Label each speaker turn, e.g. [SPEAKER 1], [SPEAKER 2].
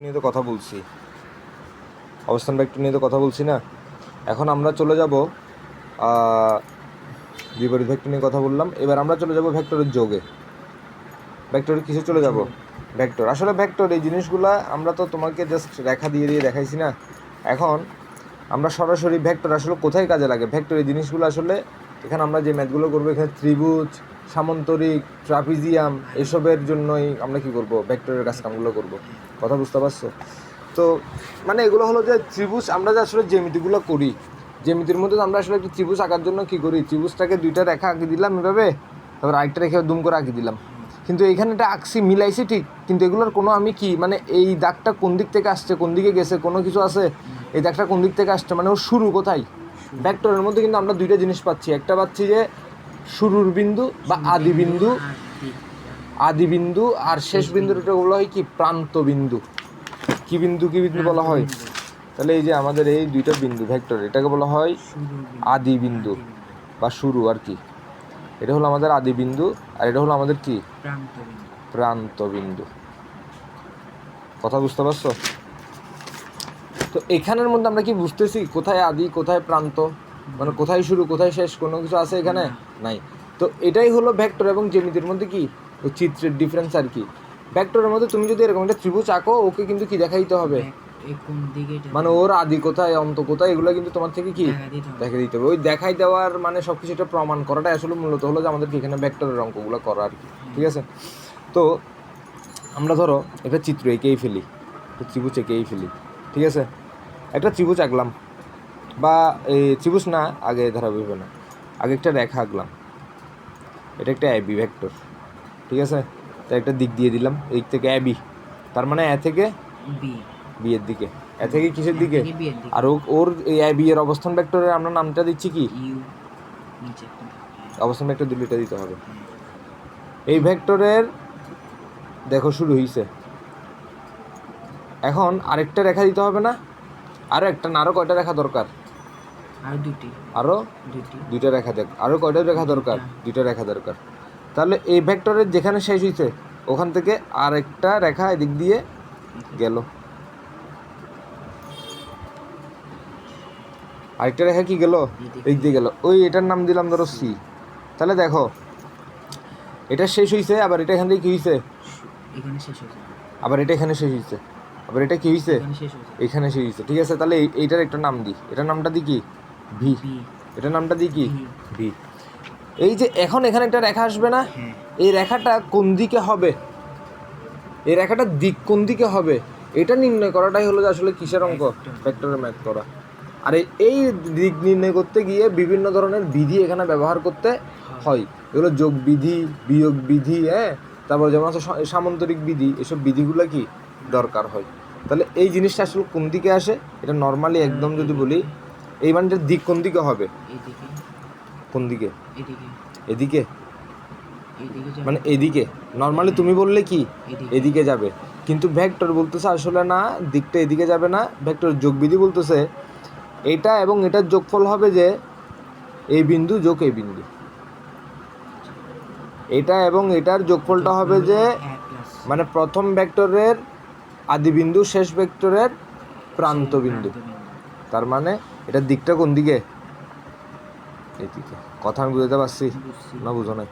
[SPEAKER 1] নিয়ে তো কথা বলছি, অবস্থান ভেক্টর নিয়ে তো কথা বলছি না। এখন আমরা চলে যাব বিপরীত ভেক্টর নিয়ে কথা বললাম। এবার আমরা চলে যাব ভেক্টরের যোগে। ভেক্টরের কিসে চলে যাব? ভেক্টর। আসলে ভেক্টর এই জিনিসগুলা আমরা তো তোমাকে জাস্ট রেখা দিয়ে দিয়ে দেখাইছি না। এখন আমরা সরাসরি ভেক্টর আসলে কোথায় কাজে লাগে, ভেক্টর এই জিনিসগুলো আসলে এখানে আমরা যে ম্যাথগুলো করবো, এখানে ত্রিভুজ, সামন্তরিক, ট্রাপিজিয়াম এসবের জন্যই আমরা কি করব, ভেক্টরের কাজকামগুলো করব। কথা বুঝতে পারছো? তো মানে এগুলো হলো যে ত্রিভুজ, আমরা যে আসলে জ্যামিতিগুলো করি, জ্যামিতির মধ্যে আমরা আসলে একটা ত্রিভুজ আঁকার জন্য কী করি, ত্রিভুজটাকে দুইটা রেখা আঁকি দিলাম এভাবে, তারপর আরেকটা রেখা দুম করে আঁকি দিলাম। কিন্তু এখানে এটা আঁকছি, মিলাইছি ঠিক, কিন্তু এগুলোর কোনো আমি কি মানে এই দাগটা কোন দিক থেকে আসছে, কোন দিকে গেছে, কোনো কিছু আছে, এই দাগটা কোন দিক থেকে আসছে, মানে ওর শুরু কোথায়। ভেক্টরের মধ্যে কিন্তু আমরা দুইটা জিনিস পাচ্ছি, একটা পাচ্ছি যে শুরুর বিন্দু বা আদি বিন্দু, আদি বিন্দু, আর শেষ বিন্দুটা বলা হয় কি প্রান্ত বিন্দু। কি বিন্দু, কি বিন্দু বলা হয়? তাহলে এই যে আমাদের এই দুইটা বিন্দু ভেক্টর, এটাকে বলা হয় আদি বিন্দু বা শুরু আর কি। এটা হলো আমাদের আদি বিন্দু, আর এটা হলো আমাদের কি প্রান্ত বিন্দু। কথা বুঝতে পারছো? তো এখানের মধ্যে আমরা কি বুঝতেছি কোথায় আদি কোথায় প্রান্ত, মানে কোথায় শুরু কোথায় শেষ, কোনো কিছু আছে এখানে নাই। তো এটাই হলো ভেক্টর এবং জ্যামিতির মধ্যে কি ওই চিত্রের ডিফারেন্স আর কি। ভেক্টরের মধ্যে তুমি যদি এরকম একটা ত্রিভুজ আঁকো, ওকে কিন্তু কি দেখা দিতে হবে, মানে ওর আদি কোথায় অন্ত কোথায়, এগুলো কিন্তু তোমার থেকে কি দেখা দিতে হবে। ওই দেখাই দেওয়ার মানে সব কিছুটা প্রমাণ করাটাই আসলে মূলত হলো যে আমাদেরকে এখানে ভেক্টরের অঙ্কগুলো করা আর কি। ঠিক আছে? তো আমরা ধরো একটা চিত্র এঁকেই ফেলি, একটা ত্রিভুজ এঁকেই ফেলি। ঠিক আছে? একটা ত্রিভুজ আঁকলাম, বা এই ত্রিভুজ না, আগে ধরা ভেবে না, আগে একটা রেখা আঁকলাম, এটা একটা এবি ভেক্টর। ঠিক আছে? তো একটা দিক দিয়ে দিলাম, এই থেকে এবি, তার মানে এ থেকে বি এর দিকে, এ থেকে কিসের দিকে, আর ওর এই এবি এর অবস্থান ভেক্টরের আমরা নামটা দিচ্ছি কি, অবস্থান ভেক্টর দিলে এটা দিতে হবে। এই ভেক্টরের দেখো শুরু হয়েছে, এখন আরেকটা রেখা দিতে হবে না, আরো একটা না, আরো কয়টা রেখা দরকার, আরো দুইটা রেখা দেখ, আরো কয়টা রেখা দরকার, দুইটা রেখা দরকার। তাহলে এই ভেক্টরের যেখানে শেষ হয়েছে ওখান থেকে আরেকটা রেখা এদিক দিয়ে গেল, আরেকটা রেখা কি গেল, এদিক দিয়ে গেল, ওই এটার নাম দিলাম ধরো সি। তাহলে দেখো এটা শেষ হয়েছে, আবার এটা এখান থেকে কি হয়েছে, আবার এটা এখানে শেষ হয়েছে, আবার এটা কি হয়েছে, এখানে শেষ হয়েছে। ঠিক আছে? তাহলে এইটার একটা নাম দিই, এটার নামটা দিই কি ভি, এটার নামটা দিই কি ভি। এই যে এখন এখানে একটা রেখা আসবে না, এই রেখাটা কোন দিকে হবে, এই রেখাটার দিক কোন দিকে হবে, এটা নির্ণয় করাটাই হলো যে আসলে কিসের অঙ্ক, ভেক্টরের ম্যাথ করা। আর এই দিক নির্ণয় করতে গিয়ে বিভিন্ন ধরনের বিধি এখানে ব্যবহার করতে হয়। এগুলো যোগ বিধি, বিয়োগ বিধি, তারপর যেমন আছে সামন্তরিক বিধি, এসব বিধিগুলো কি দরকার হয়। তাহলে এই জিনিসটা আসলে কোন দিকে আসে, এটা নর্মালি একদম যদি বলি, এই মানটার দিক কোন দিকে হবে, কোন দিকে, এদিকে, মানে এদিকে। নর্মালি তুমি বললে কি এদিকে যাবে, কিন্তু ভেক্টর বলতেছে আসলে না, দিকটা এদিকে যাবে না। ভেক্টর যোগবিধি বলতেছে এটা এবং এটার যোগফল হবে যে এই বিন্দু যোগ এই বিন্দু, এটা এবং এটার যোগফলটা হবে যে মানে প্রথম ভেক্টরের আদি বিন্দু, শেষ ভেক্টরের প্রান্ত বিন্দু। তার মানে এটার দিকটা কোন দিকে, এদিকে। কথা আমি বুঝতে পারছি না, বুঝো নাই?